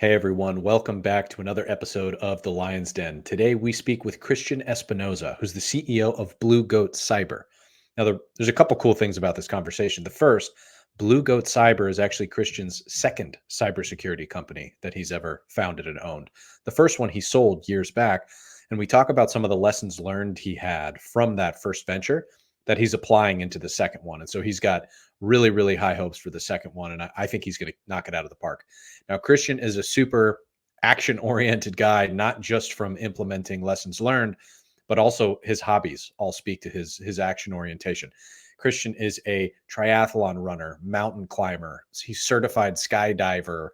Hey everyone, welcome back to another episode of The Lion's Den. Today we speak with Christian Espinosa, who's the CEO of Blue Goat Cyber. Now, there's a couple cool things about this conversation. The first, Blue Goat Cyber is actually Christian's second cybersecurity company that he's ever founded and owned. The first one he sold years back, and we talk about some of the lessons learned he had from that first venture that he's applying into the second one. And so he's got really, really high hopes for the second one, and I think he's going to knock it out of the park. Now, Christian is a super action oriented guy, not just from implementing lessons learned, but also his hobbies all speak to his action orientation. Christian is a triathlon runner, mountain climber. He's certified skydiver.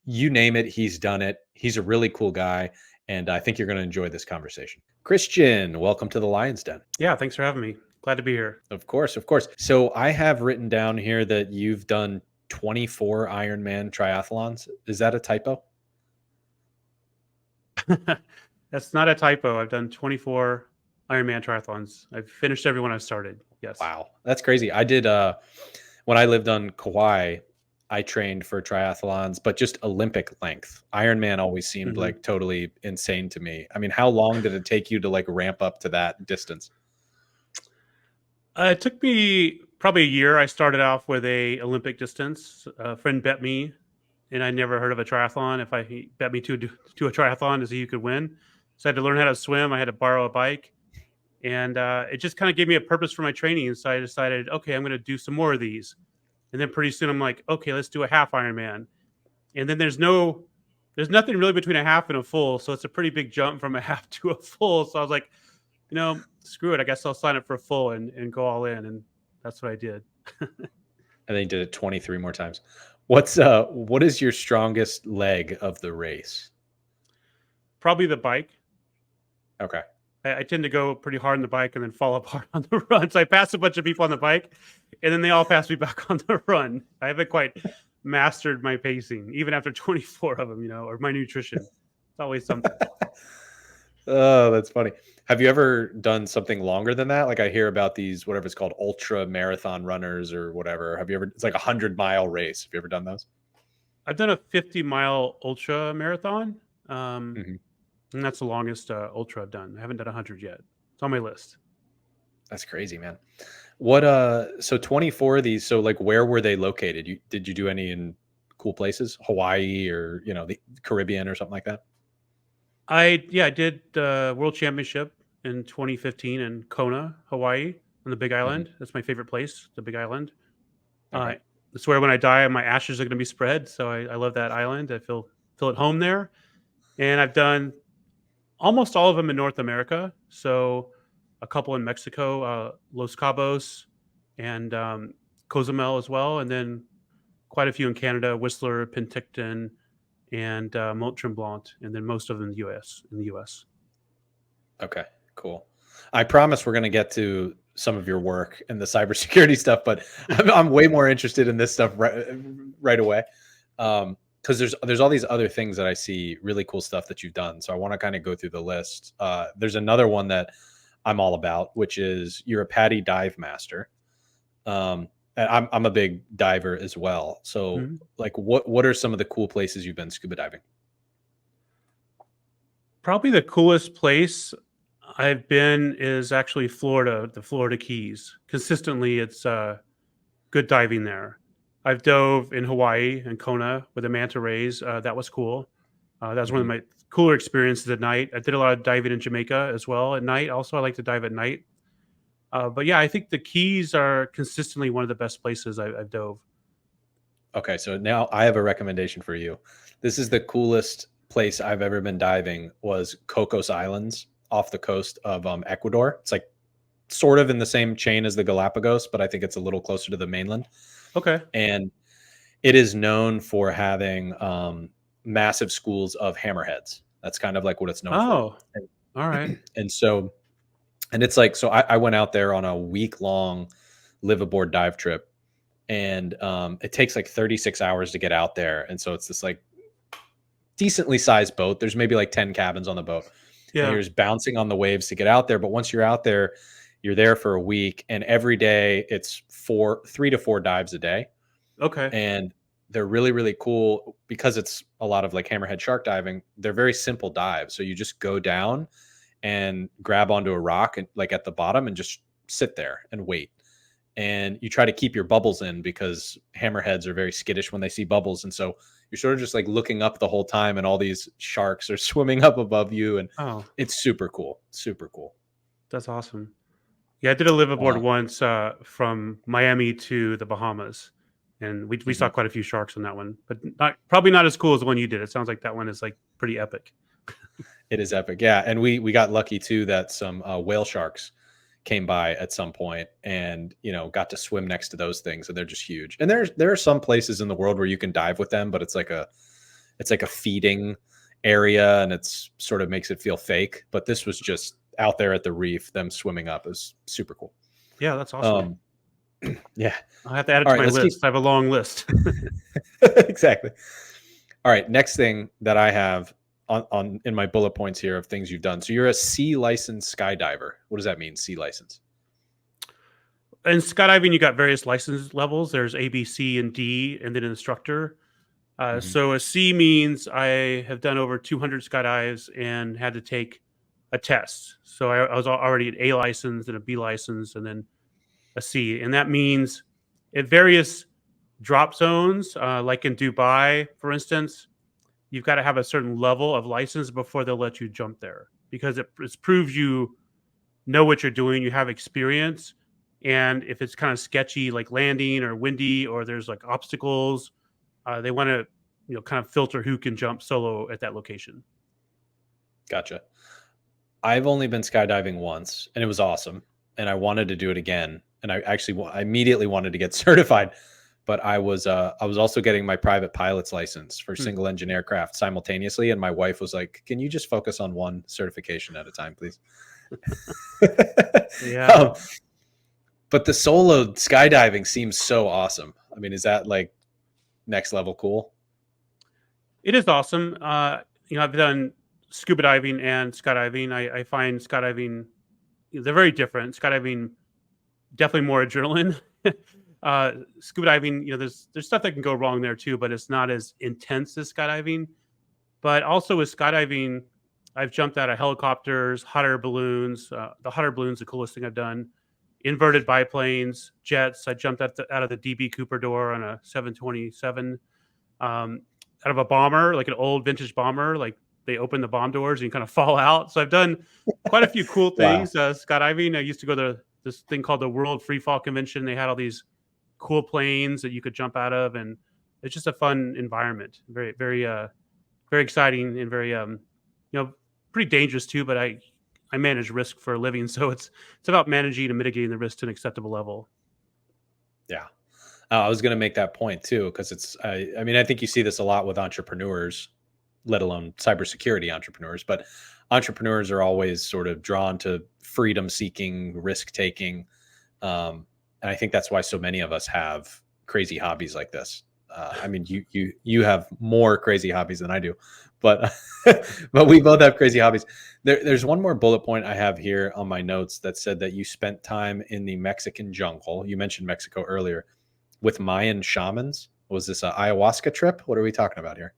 You name it, he's done it. He's a really cool guy, and I think you're going to enjoy this conversation. Christian, welcome to the Lion's Den. Yeah, thanks for having me. Glad to be here. Of course, of course. So I have written down here that you've done 24 Ironman triathlons. Is that a typo? That's not a typo. I've done 24 Ironman triathlons. I've finished every one I've started. Yes. Wow, that's crazy. I did when I lived on Kauai, I trained for triathlons, but just Olympic length. Ironman always seemed like totally insane to me. I mean, how long did it take you to like ramp up to that distance? It took me probably a year. I started off with a Olympic distance. A friend bet me, and I never heard of a triathlon. He bet me to a triathlon to see who could win. So I had to learn how to swim. I had to borrow a bike, and it just kind of gave me a purpose for my training. So I decided, okay, I'm going to do some more of these. And then pretty soon I'm like, okay, let's do a half Ironman. And then there's nothing really between a half and a full. So it's a pretty big jump from a half to a full. So I was like, screw it. I guess I'll sign up for a full and go all in. And that's what I did. And then you did it 23 more times. What is your strongest leg of the race? Probably the bike. Okay. I tend to go pretty hard on the bike and then fall apart on the run. So I passed a bunch of people on the bike and then they all passed me back on the run. I haven't quite mastered my pacing, even after 24 of them, or my nutrition. It's always something. Oh, that's funny. Have you ever done something longer than that? Like I hear about these, whatever it's called, ultra marathon runners or whatever. It's like 100-mile race. Have you ever done those? I've done a 50-mile ultra marathon. And that's the longest ultra I've done. I haven't done 100 yet. It's on my list. That's crazy, man. So 24 of these, so like where were they located? Did you do any in cool places? Hawaii or, the Caribbean or something like that? I did the World Championship in 2015 in Kona, Hawaii, on the Big Island. That's my favorite place, the Big Island. Okay. It's where when I die, my ashes are going to be spread. So I love that island. I feel at home there. And I've done almost all of them in North America. So a couple in Mexico, Los Cabos and Cozumel as well. And then quite a few in Canada, Whistler, Penticton, and Mont Tremblant. And then most of them in the US. Okay, cool. I promise we're going to get to some of your work and the cybersecurity stuff, but I'm way more interested in this stuff right away. Because there's all these other things that I see, really cool stuff that you've done. So I want to kind of go through the list. There's another one that I'm all about, which is you're a PADI dive master. And I'm a big diver as well. So like what are some of the cool places you've been scuba diving? Probably the coolest place I've been is actually Florida, the Florida Keys. Consistently, it's good diving there. I've dove in Hawaii and Kona with the manta rays. That was cool. That was one of my cooler experiences at night. I did a lot of diving in Jamaica as well at night. Also, I like to dive at night. But yeah, I think the Keys are consistently one of the best places I've dove. Okay, so now I have a recommendation for you. This is the coolest place I've ever been diving was Cocos Islands off the coast of Ecuador. It's like sort of in the same chain as the Galapagos, but I think it's a little closer to the mainland. Okay. And it is known for having massive schools of hammerheads. That's kind of like what it's known for. Oh, all right. And it's like, so I went out there on a week-long live aboard dive trip, and it takes like 36 hours to get out there. And so it's this like decently sized boat. There's maybe like 10 cabins on the boat. Yeah. And you're just bouncing on the waves to get out there. But once you're out there, you're there for a week, and every day it's 3 to 4 dives a day. Okay. And they're really, really cool because it's a lot of like hammerhead shark diving. They're very simple dives. So you just go down and grab onto a rock and like at the bottom and just sit there and wait. And you try to keep your bubbles in because hammerheads are very skittish when they see bubbles. And so you're sort of just like looking up the whole time and all these sharks are swimming up above you. And Oh, it's super cool. Super cool. that's awesome. Yeah, I did a liveaboard Uh, once from Miami to the Bahamas, and we saw mhm. quite a few sharks on that one, but probably not as cool as the one you did. It sounds like that one is like pretty epic. It is epic. Yeah. And we got lucky too that some whale sharks came by at some point and, you know, got to swim next to those things. And they're just huge. And there are some places in the world where you can dive with them, but it's like a feeding area and it's sort of makes it feel fake. But this was just out there at the reef, them swimming up is super cool. Yeah, that's awesome. Yeah. I'll have to add it All to right, my let's keep list. I have a long list. exactly. All right, next thing that I have on in my bullet points here of things you've done. So you're a C license skydiver. What does that mean? C license. In skydiving, you got various license levels. There's A, B, C, and D, and then an instructor. Mhm. So a C means I have done over 200 skydives and had to take a test. So I was already an A license and a B license, and then a C, and that means at various drop zones, like in Dubai, for instance, you've got to have a certain level of license before they'll let you jump there because it proves you know what you're doing, you have experience, and if it's kind of sketchy, like landing or windy, or there's like obstacles, they want to kind of filter who can jump solo at that location. Gotcha. I've only been skydiving once and it was awesome and I wanted to do it again and I immediately wanted to get certified, but I was also getting my private pilot's license for Hmm. single engine aircraft simultaneously and my wife was like, "Can you just focus on one certification at a time, please?" Yeah, um, but the solo skydiving seems so awesome. I mean, is that like next level cool? it is awesome. I've done scuba diving and skydiving. I find skydiving, they're very different. Skydiving, definitely more adrenaline. Scuba diving, there's stuff that can go wrong there too, but it's not as intense as skydiving. But also with skydiving, I've jumped out of helicopters, hot air balloons. The hot air balloons, the coolest thing I've done. Inverted biplanes, jets. I jumped out of the DB Cooper door on a 727. Out of a bomber, like an old vintage bomber. Like they open the bomb doors and you kind of fall out. So I've done quite a few cool Wow. things. Skydiving. I used to go to this thing called the World Free Fall Convention. They had all these cool planes that you could jump out of, and it's just a fun environment. Very, very, very exciting and very, pretty dangerous too. But I manage risk for a living, so it's about managing and mitigating the risk to an acceptable level. Yeah. I was going to make that point too, because I mean, I think you see this a lot with entrepreneurs, let alone cybersecurity entrepreneurs, but entrepreneurs are always sort of drawn to freedom seeking, risk taking. And I think that's why so many of us have crazy hobbies like this. I mean, you have more crazy hobbies than I do, but but we both have crazy hobbies. There's one more bullet point I have here on my notes that said that you spent time in the Mexican jungle. You mentioned Mexico earlier with Mayan shamans. Was this an ayahuasca trip? What are we talking about here?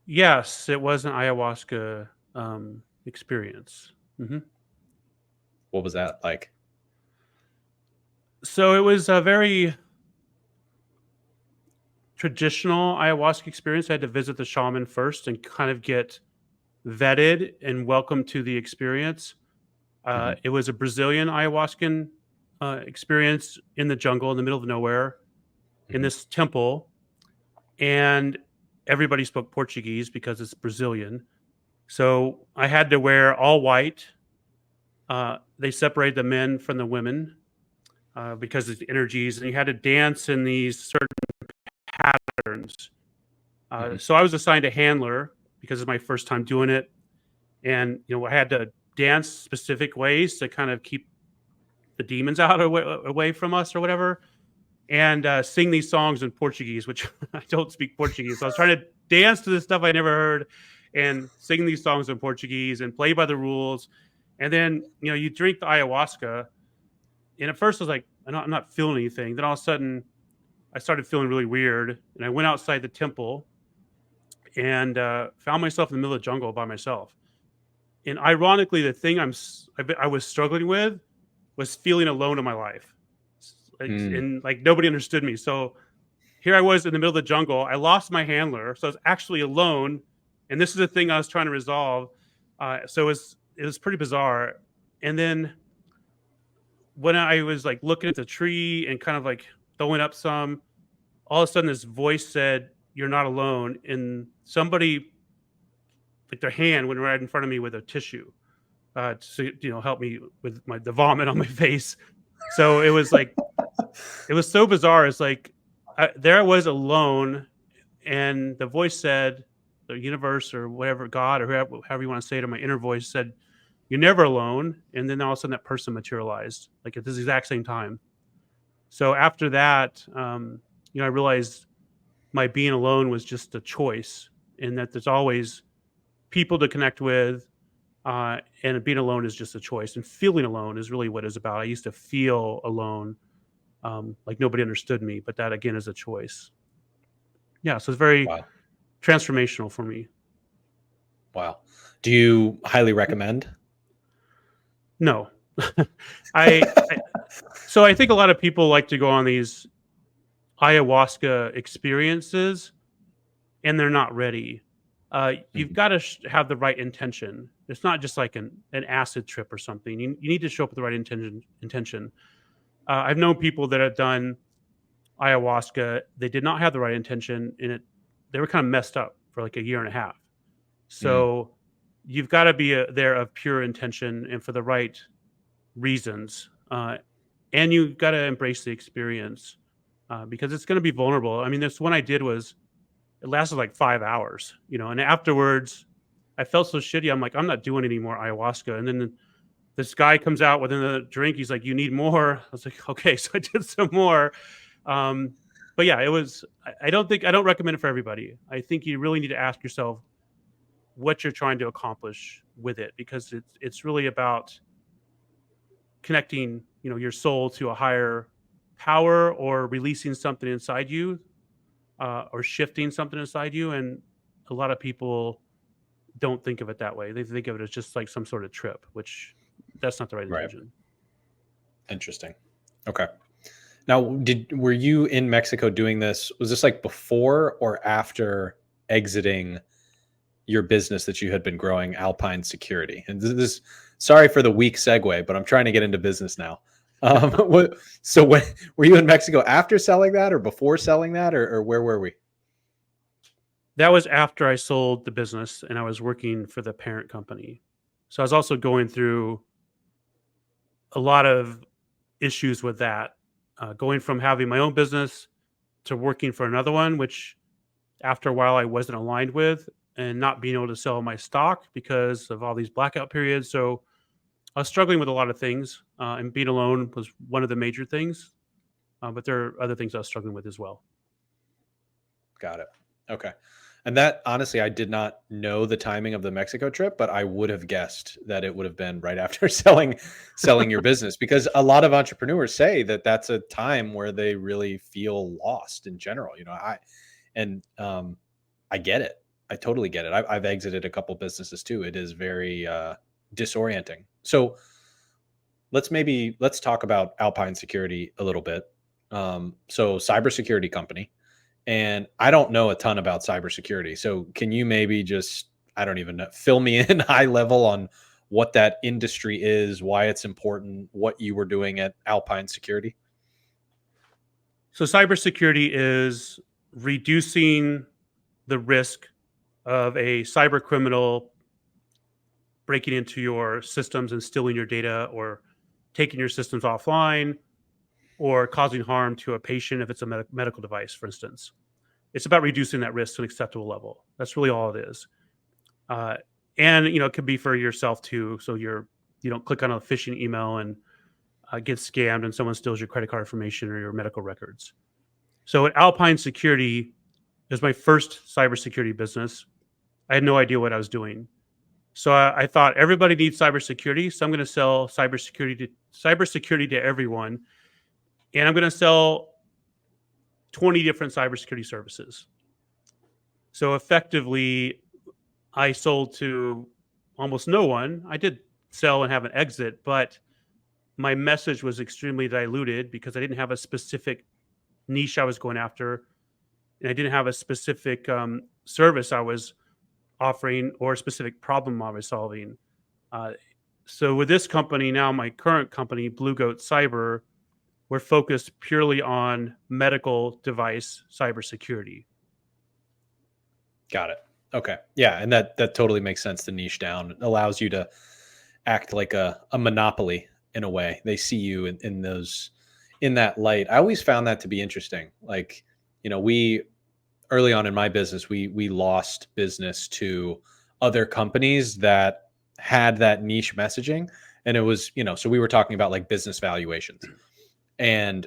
Yes, it was an ayahuasca experience. Hmm. What was that like? So it was a very traditional ayahuasca experience. I had to visit the shaman first and kind of get vetted and welcome to the experience. Hmm. It was a Brazilian ayahuascan experience in the jungle in the middle of nowhere in Hmm. this temple, and everybody spoke Portuguese because it's Brazilian. So I had to wear all white. They separated the men from the women because of the energies, and you had to dance in these certain patterns. Hmm. So I was assigned a handler because it's my first time doing it, and I had to dance specific ways to kind of keep the demons out away from us or whatever, and sing these songs in Portuguese, which I don't speak Portuguese. So I was trying to dance to this stuff I never heard and sing these songs in Portuguese and play by the rules. And then, you drink the ayahuasca. And at first I was like, I'm not feeling anything. Then all of a sudden I started feeling really weird, and I went outside the temple and found myself in the middle of the jungle by myself. And ironically, the thing I was struggling with was feeling alone in my life, Mm, and like nobody understood me. So here I was in the middle of the jungle. I lost my handler, so I was actually alone. And this is the thing I was trying to resolve. So it was pretty bizarre. And then when I was like looking at the tree and kind of like throwing up some, all of a sudden this voice said, "You're not alone." And somebody, like their hand, went right in front of me with a tissue to help me with the vomit on my face. So it was so bizarre. It's like there I was alone, and the voice said, the universe or whatever, God or however you want to say it, or my inner voice said, "You're never alone." And then all of a sudden that person materialized, like at this exact same time. So after that, I realized my being alone was just a choice, and that there's always people to connect with, and being alone is just a choice. And feeling alone is really what it's about. I used to feel alone, like nobody understood me, but that again is a choice. Yeah, so it's very wow. transformational for me. Wow. Do you highly recommend? No, I so I think a lot of people like to go on these ayahuasca experiences, and they're not ready. You've Mhm. got to have the right intention. It's not just like an acid trip or something. You need to show up with the right intention. I've known people that have done ayahuasca. They did not have the right intention, and they were kind of messed up for like a year and a half. Mm, So you've got to be there of pure intention and for the right reasons, and you got to embrace the experience, because it's going to be vulnerable. I mean, this one I did was it lasted like 5 hours, and afterwards I felt so shitty. I'm like, I'm not doing any more ayahuasca. And then this guy comes out with another drink. He's like, "You need more." I was like, "Okay." So I did some more. Um, but yeah, it was. I don't recommend it for everybody. I think you really need to ask yourself what you're trying to accomplish with it, because it's really about connecting, your soul to a higher power, or releasing something inside you, or shifting something inside you. And a lot of people don't think of it that way. They think of it as just like some sort of trip, which that's not the right right. intention. Interesting. Okay. Now, were you in Mexico doing this? Was this like before or after exiting your business that you had been growing, Alpine Security? And this sorry for the weak segue, but I'm trying to get into business now. So when were you in Mexico after selling that or before selling that, or where were we? That was after I sold the business and I was working for the parent company. So I was also going through a lot of issues with that, going from having my own business to working for another one, which after a while I wasn't aligned with, and not being able to sell my stock because of all these blackout periods. So I was struggling with a lot of things, and being alone was one of the major things. But there are other things I was struggling with as well. Got it. Okay. And that honestly, I did not know the timing of the Mexico trip, but I would have guessed that it would have been right after selling your business, because a lot of entrepreneurs say that that's a time where they really feel lost in general. And I get it. I totally get it. I've exited a couple businesses too. It is very disorienting. So let's talk about Alpine Security a little bit. So cybersecurity company, and I don't know a ton about cybersecurity. So can you maybe just, I don't even know, fill me in high level on what that industry is, why it's important, what you were doing at Alpine Security? So cybersecurity is reducing the risk of a cyber criminal breaking into your systems and stealing your data, or taking your systems offline, or causing harm to a patient if it's a medical device, for instance. It's about reducing that risk to an acceptable level. That's really all it is. Uh, and it could be for yourself too. So you don't click on a phishing email and get scammed and someone steals your credit card information or your medical records. So at Alpine Security, it was my first cybersecurity business. I had no idea what I was doing. So I thought everybody needs cybersecurity, so I'm going to sell cybersecurity to everyone, and I'm going to sell 20 different cybersecurity services. So effectively, I sold to almost no one. I did sell and have an exit, but my message was extremely diluted because I didn't have a specific niche I was going after, and I didn't have a specific service I was offering or a specific problem I was solving. Uh, so with this company now, my current company, Blue Goat Cyber, we're focused purely on medical device cybersecurity. Got it. Okay. Yeah, and that totally makes sense to niche down. It allows you to act like a monopoly in a way. They see you in those in that light. I always found that to be interesting. Like, we early on in my business, we lost business to other companies that had that niche messaging. And it was, so we were talking about like business valuations. And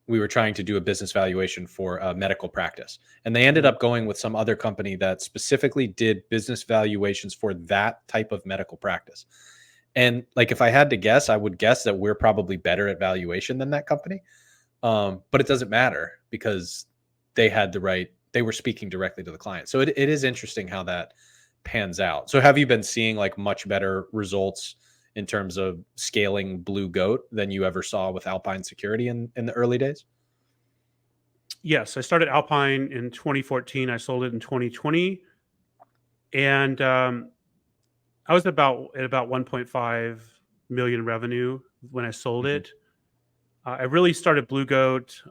we were trying to do a business valuation for a medical practice. And they ended up going with some other company that specifically did business valuations for that type of medical practice. And like, if I had to guess, I would guess that we're probably better at valuation than that company. But it doesn't matter because they were speaking directly to the client. So it is interesting how that pans out. So have you been seeing like much better results in terms of scaling Blue Goat than you ever saw with Alpine Security in the early days? Yes, I started Alpine in 2014. I sold it in 2020, and I was at about 1.5 million revenue when I sold Mhm. it. I really started Blue Goat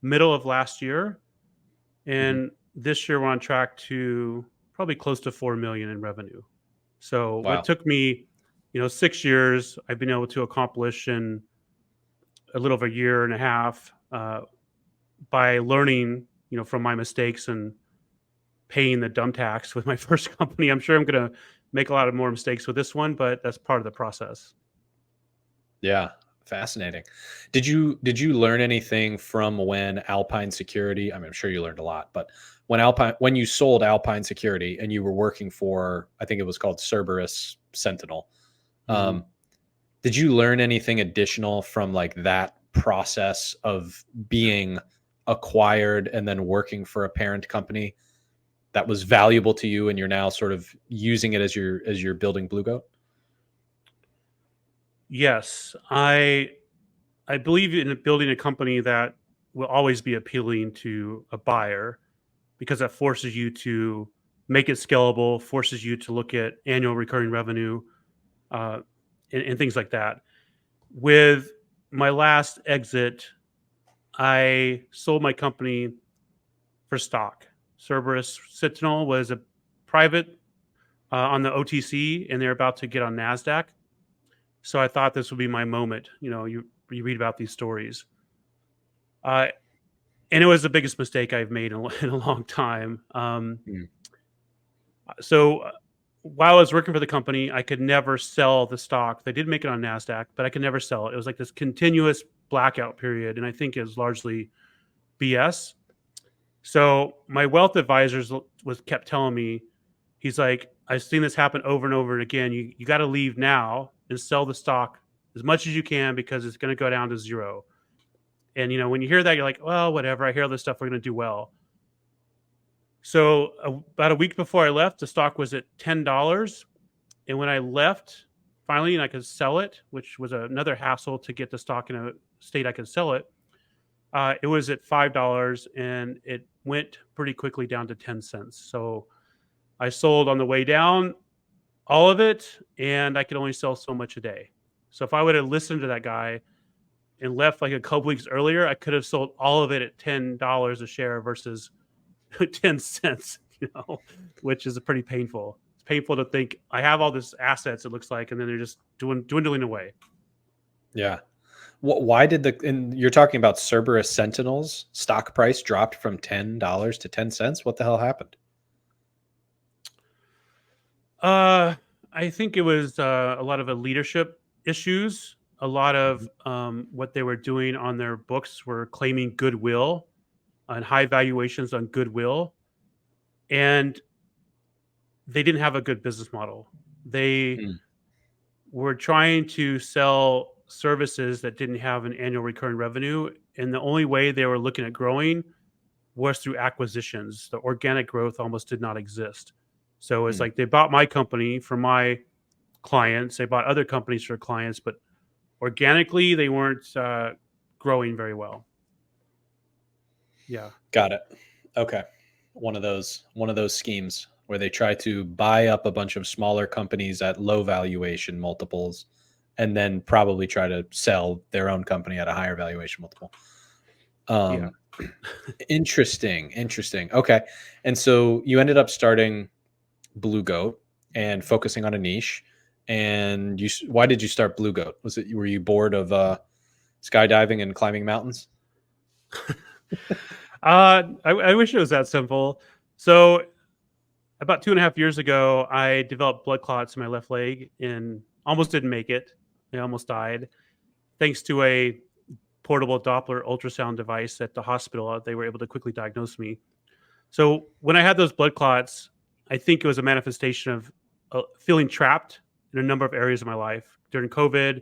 middle of last year, Mhm. and this year we're on track to probably close to 4 million in revenue. So what Wow. took me, 6 years, I've been able to accomplish in a little over a year and a half by learning, from my mistakes and paying the dumb tax with my first company. I'm sure I'm going to make a lot of more mistakes with this one, but that's part of the process. Yeah. Fascinating. Did you learn anything from when Alpine Security? I mean, I'm sure you learned a lot, but when you sold Alpine Security and you were working for, I think it was called Cerberus Sentinel, Mhm. um, did you learn anything additional from like that process of being acquired and then working for a parent company that was valuable to you and you're now sort of using it as you're building Blue Goat? Yes, I believe in building a company that will always be appealing to a buyer because that forces you to make it scalable, forces you to look at annual recurring revenue, uh, and things like that. With my last exit, I sold my company for stock. Cerberus Sentinel was a private on the OTC, and they're about to get on Nasdaq. So I thought this would be my moment. You read about these stories, uh, and it was the biggest mistake I've made in a long time. Mm. So while I was working for the company, I could never sell the stock. They did make it on Nasdaq, but I could never sell it. It was like this continuous blackout period, and I think it was largely BS. So my wealth advisors was kept telling me, he's like, I've seen this happen over and over and again. You got to leave now and sell the stock as much as you can because it's going to go down to zero. And when you hear that, you're like, well, whatever. I hear all this stuff. We're going to do well. So about a week before I left, the stock was at $10. And when I left, finally, and I could sell it, which was another hassle to get the stock in a state I could sell it. It was at $5, and it went pretty quickly down to 10 cents. So I sold on the way down all of it, and I could only sell so much a day. So if I would have listened to that guy and left like a couple weeks earlier, I could have sold all of it at $10 a share versus 10 cents, which is pretty painful. It's painful to think I have all this assets, it looks like, and then they're just dwindling away. Yeah. Why did and you're talking about Cerberus Sentinel's stock price dropped from $10 to 10 cents? What the hell happened? Uh, I think it was a lot of leadership issues. A lot Mhm. of what they were doing on their books were claiming goodwill and high valuations on goodwill, and they didn't have a good business model. They Mm. were trying to sell services that didn't have an annual recurring revenue, and the only way they were looking at growing was through acquisitions. The organic growth almost did not exist. So it's like they bought my company for my clients, they bought other companies for clients, but organically they weren't growing very well. Yeah. Got it. Okay. One of those schemes where they try to buy up a bunch of smaller companies at low valuation multiples and then probably try to sell their own company at a higher valuation multiple. Yeah. Interesting. Okay. And so you ended up starting Blue Goat and focusing on a niche. And why did you start Blue Goat? Were you bored of skydiving and climbing mountains? I wish it was that simple. So about 2.5 years ago, I developed blood clots in my left leg and almost didn't make it. I almost died. Thanks to a portable Doppler ultrasound device at the hospital, they were able to quickly diagnose me. So when I had those blood clots, I think it was a manifestation of feeling trapped in a number of areas of my life. During COVID,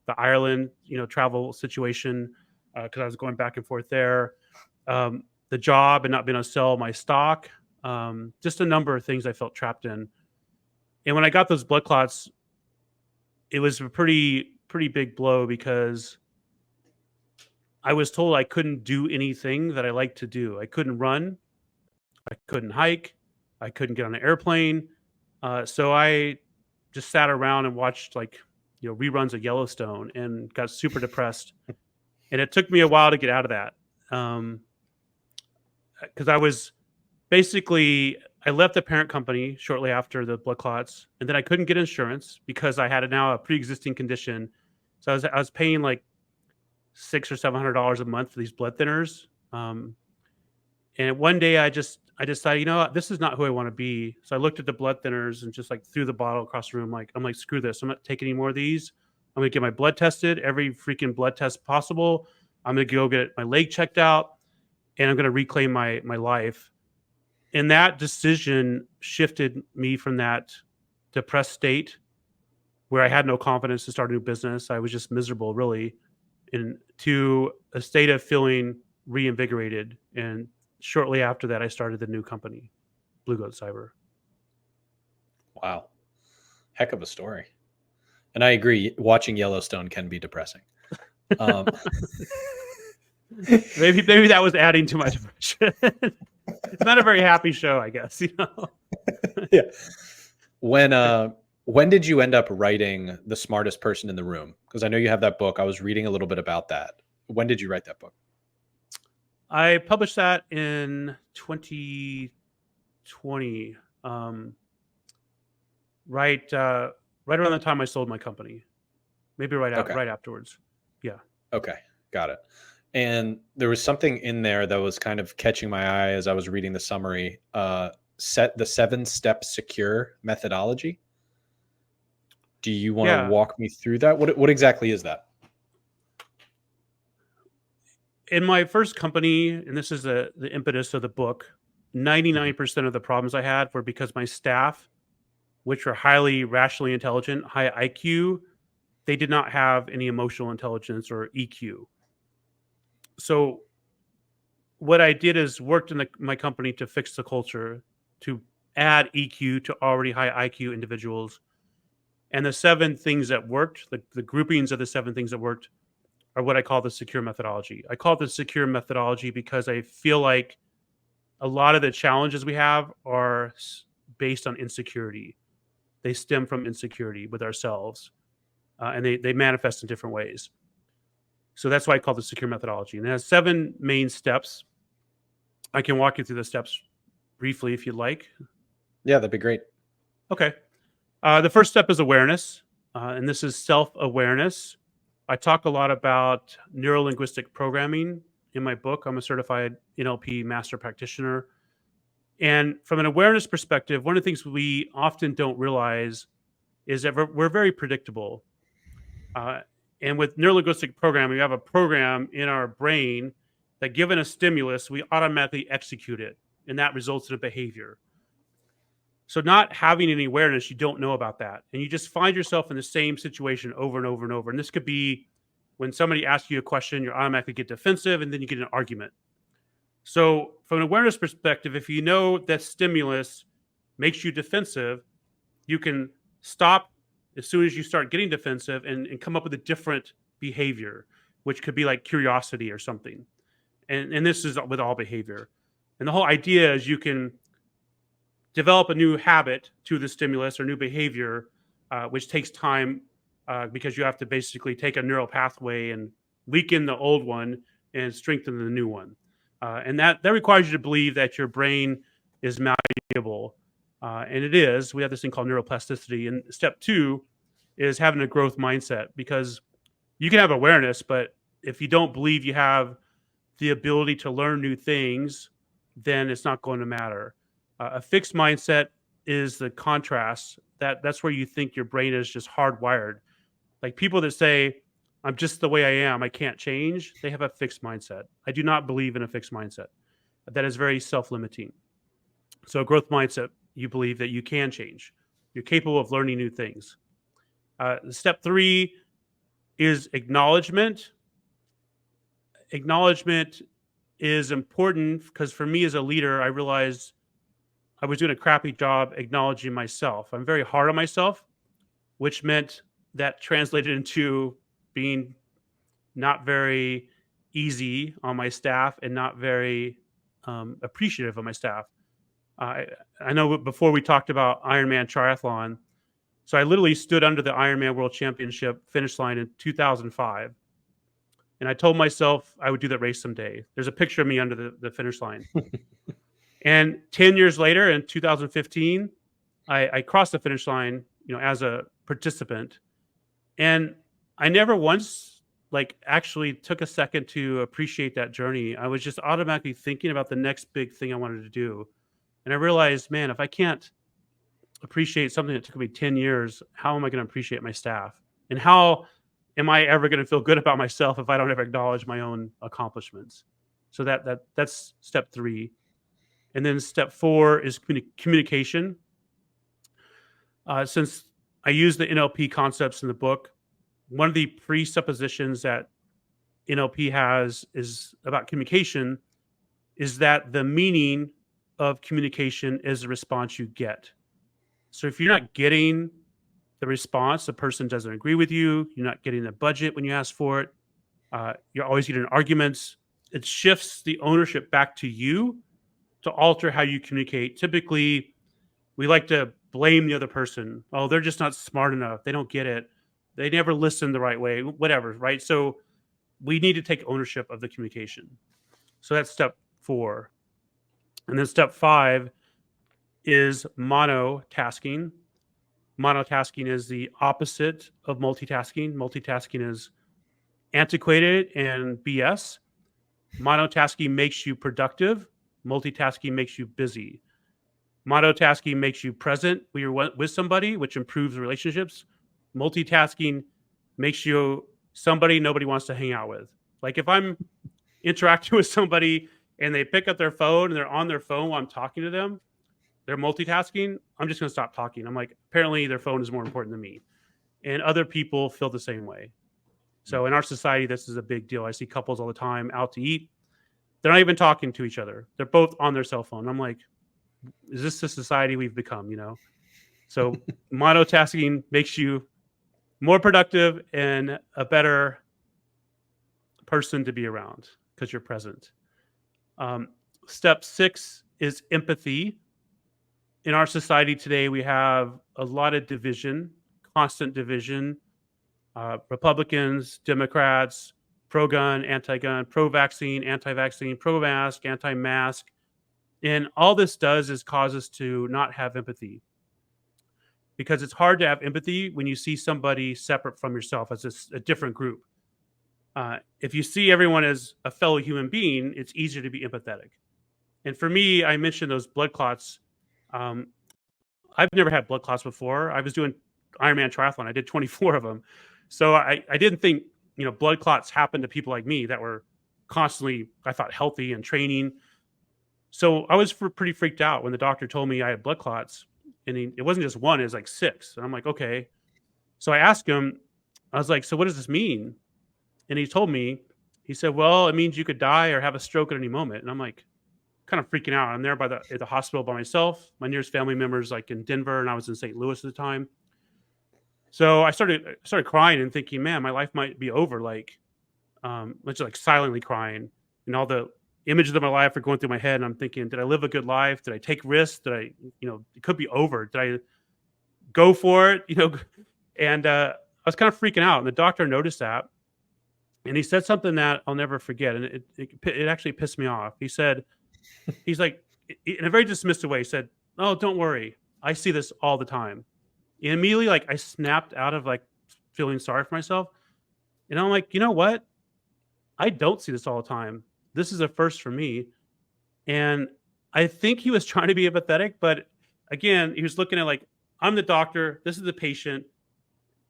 the Ireland, travel situation, because I was going back and forth there. The job and not being able to sell my stock, just a number of things I felt trapped in. And when I got those blood clots, it was a pretty big blow because I was told I couldn't do anything that I like to do. I couldn't run, I couldn't hike, I couldn't get on an airplane. So I just sat around and watched reruns of Yellowstone and got super depressed. And it took me a while to get out of that. Because I left the parent company shortly after the blood clots, and then I couldn't get insurance because I had now a pre-existing condition. So I was paying like $600 or $700 a month for these blood thinners. And one day I decided, this is not who I want to be. So I looked at the blood thinners and just threw the bottle across the room. I'm like, screw this. I'm not taking any more of these. I'm going to get my blood tested, every freaking blood test possible. I'm going to go get my leg checked out, and I'm going to reclaim my life. And that decision shifted me from that depressed state where I had no confidence to start a new business. I was just miserable, really, to a state of feeling reinvigorated. And shortly after that, I started the new company, Blue Goat Cyber. Wow. Heck of a story. And I agree, watching Yellowstone can be depressing. Maybe that was adding to my depression. It's not a very happy show, I guess. Yeah. When did you end up writing The Smartest Person in the Room? Because I know you have that book. I was reading a little bit about that. When did you write that book? I published that in 2020. Right around the time I sold my company. Maybe right afterwards. Yeah. Okay. Got it. And there was something in there that was kind of catching my eye as I was reading the summary. Set the 7-step secure methodology. Do you want to walk me through that? What exactly is that? In my first company, and this is the impetus of the book, 99% of the problems I had were because my staff, which were highly rationally intelligent, high IQ, they did not have any emotional intelligence or EQ. So what I did is worked in my company to fix the culture, to add EQ to already high IQ individuals. And the 7 things that worked, the groupings of the 7 things that worked, are what I call the secure methodology. I call it the secure methodology because I feel like a lot of the challenges we have are based on insecurity. They stem from insecurity with ourselves, and they manifest in different ways. So that's why I call it the secure methodology. And it has 7 main steps. I can walk you through the steps briefly if you'd like. Yeah, that'd be great. Okay. The first step is awareness, and this is self-awareness. I talk a lot about neuro-linguistic programming in my book. I'm a certified NLP master practitioner. And from an awareness perspective, one of the things we often don't realize is that we're very predictable. And with neuro-linguistic programming, we have a program in our brain that, given a stimulus, we automatically execute it, and that results in a behavior. So not having any awareness, you don't know about that. And you just find yourself in the same situation over and over and over. And this could be when somebody asks you a question, you automatically get defensive and then you get an argument. So from an awareness perspective, if you know that stimulus makes you defensive, you can stop as soon as you start getting defensive and come up with a different behavior, which could be like curiosity or something. And this is with all behavior. And the whole idea is you can develop a new habit to the stimulus or new behavior, which takes time because you have to basically take a neural pathway and weaken the old one and strengthen the new one. And that requires you to believe that your brain is malleable. And it is. We have this thing called neuroplasticity. And step 2 is having a growth mindset, because you can have awareness, but if you don't believe you have the ability to learn new things, then it's not going to matter. A fixed mindset is the contrast. That's where you think your brain is just hardwired. Like people that say, I'm just the way I am, I can't change, they have a fixed mindset. I do not believe in a fixed mindset. That is very self-limiting. So a growth mindset, you believe that you can change. You're capable of learning new things. Step 3 is acknowledgement. Acknowledgement is important because for me as a leader, I realized I was doing a crappy job acknowledging myself. I'm very hard on myself, which meant that translated into being not very easy on my staff and not very appreciative of my staff. I know before we talked about Ironman triathlon. So I literally stood under the Ironman World Championship finish line in 2005. And I told myself I would do that race someday. There's a picture of me under the finish line. And 10 years later, in 2015, I crossed the finish line, as a participant. And I never once actually took a second to appreciate that journey. I was just automatically thinking about the next big thing I wanted to do. And I realized, man, if I can't appreciate something that took me 10 years, how am I going to appreciate my staff? And how am I ever going to feel good about myself if I don't ever acknowledge my own accomplishments? So that's step 3. And then step 4 is communication. Since I use the NLP concepts in the book, one of the presuppositions that NLP has is about communication is that the meaning of communication is the response you get. So if you're not getting the response, the person doesn't agree with you, you're not getting the budget when you ask for it, you're always getting arguments, it shifts the ownership back to you to alter how you communicate. Typically, we like to blame the other person. Oh, they're just not smart enough. They don't get it. They never listen the right way, whatever, right? So we need to take ownership of the communication. So that's step 4. And then step 5 is monotasking. Monotasking is the opposite of multitasking. Multitasking is antiquated and BS. Monotasking makes you productive. Multitasking makes you busy. Monotasking makes you present when you're with somebody, which improves relationships. Multitasking makes you somebody nobody wants to hang out with. Like if I'm interacting with somebody and they pick up their phone and they're on their phone while I'm talking to them, they're multitasking, I'm just going to stop talking. I'm like, apparently their phone is more important than me. And other people feel the same way. So in our society, this is a big deal. I see couples all the time out to eat. They're not even talking to each other. They're both on their cell phone. I'm like, is this the society we've become, So monotasking makes you more productive and a better person to be around because you're present. Step 6 is empathy. In our society today, we have a lot of division, constant division. Republicans, Democrats, pro-gun, anti-gun, pro-vaccine, anti-vaccine, pro-mask, anti-mask. And all this does is cause us to not have empathy. Because it's hard to have empathy when you see somebody separate from yourself as a different group. If you see everyone as a fellow human being, it's easier to be empathetic. And for me, I mentioned those blood clots. I've never had blood clots before. I was doing Ironman triathlon. I did 24 of them. So I didn't think, blood clots happen to people like me that were constantly, I thought, healthy and training. So I was pretty freaked out when the doctor told me I had blood clots. And it wasn't just one, it was like 6. And I'm like, okay. So I asked him, I was like, so what does this mean? And he told me, he said, well, it means you could die or have a stroke at any moment. And I'm like, kind of freaking out. I'm there at the hospital by myself. My nearest family member's like in Denver, and I was in St. Louis at the time. So I started crying and thinking, man, my life might be over. Like, just like silently crying, and all the images of my life are going through my head. And I'm thinking, did I live a good life? Did I take risks? Did I, it could be over. Did I go for it? And I was kind of freaking out. And the doctor noticed that, and he said something that I'll never forget. And it actually pissed me off. He's like, in a very dismissive way, he said, "Oh, don't worry. I see this all the time." And immediately, like, I snapped out of like feeling sorry for myself. And I'm like, you know what? I don't see this all the time. This is a first for me. And I think he was trying to be empathetic, but again, he was looking at like, I'm the doctor, this is the patient,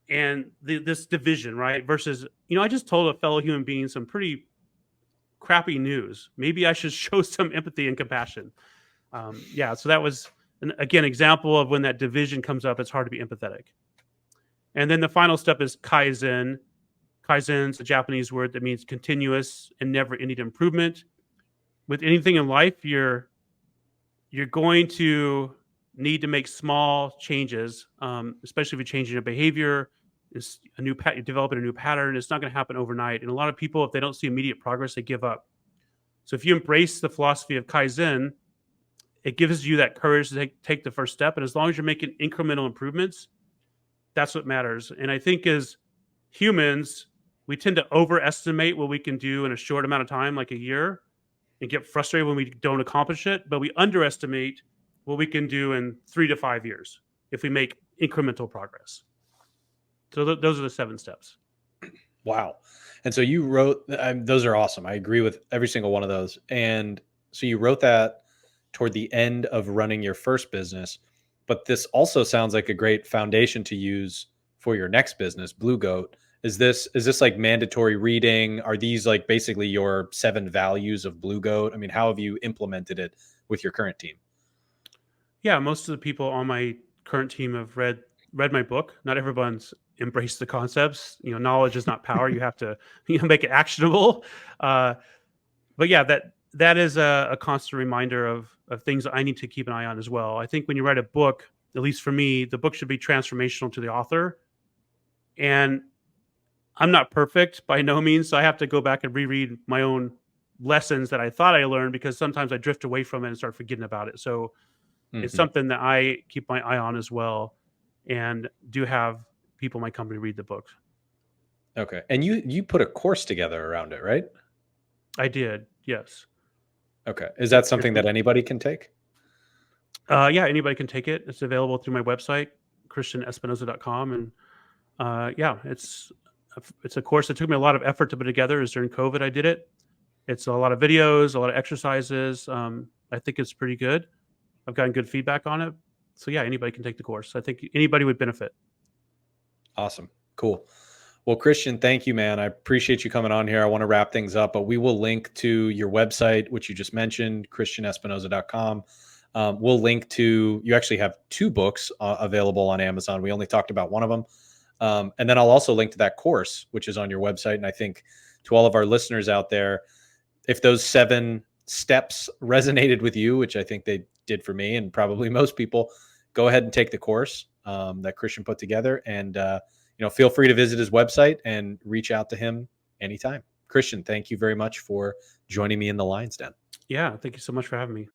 and this division, right? Versus, I just told a fellow human being some pretty crappy news. Maybe I should show some empathy and compassion. So that was, again, example of when that division comes up, it's hard to be empathetic. And then the final step is Kaizen. Kaizen is a Japanese word that means continuous and never-ending improvement. With anything in life, you're going to need to make small changes, especially if you're changing a behavior. It's you're developing a new pattern. It's not going to happen overnight. And a lot of people, if they don't see immediate progress, they give up. So if you embrace the philosophy of Kaizen, it gives you that courage to take the first step. And as long as you're making incremental improvements, that's what matters. And I think as humans, we tend to overestimate what we can do in a short amount of time, like a year, and get frustrated when we don't accomplish it. But we underestimate what we can do in 3 to 5 years if we make incremental progress. So those are the 7 steps. Wow. And so you wrote, those are awesome. I agree with every single one of those. And so you wrote that toward the end of running your first business, but this also sounds like a great foundation to use for your next business, Blue Goat. Is this like mandatory reading? Are these like basically your 7 values of Blue Goat? I mean, how have you implemented it with your current team? Yeah, most of the people on my current team have read my book. Not everyone's embraced the concepts. Knowledge is not power. You have to make it actionable. But yeah, that is a constant reminder of things I need to keep an eye on as well. I think when you write a book, at least for me, the book should be transformational to the author. And I'm not perfect by no means, so I have to go back and reread my own lessons that I thought I learned, because sometimes I drift away from it and start forgetting about it. So it's something that I keep my eye on as well, and do have people in my company read the book. Okay. And you put a course together around it, right? I did, yes. Okay. Is that something that anybody can take? Yeah, anybody can take it. It's available through my website, christianespinosa.com. And it's a course that took me a lot of effort to put together. Is during COVID I did it. It's a lot of videos, a lot of exercises. I think it's pretty good. I've gotten good feedback on it. So yeah, anybody can take the course. I think anybody would benefit. Awesome. Cool. Well, Christian, thank you, man. I appreciate you coming on here. I want to wrap things up, but we will link to your website, which you just mentioned, christianespinosa.com. We'll link to, you actually have 2 books available on Amazon. We only talked about one of them. And then I'll also link to that course, which is on your website. And I think to all of our listeners out there, if those 7 steps resonated with you, which I think they did for me and probably most people, go ahead and take the course that Christian put together. And, feel free to visit his website and reach out to him anytime. Christian, thank you very much for joining me in the Lion's Den. Yeah, thank you so much for having me.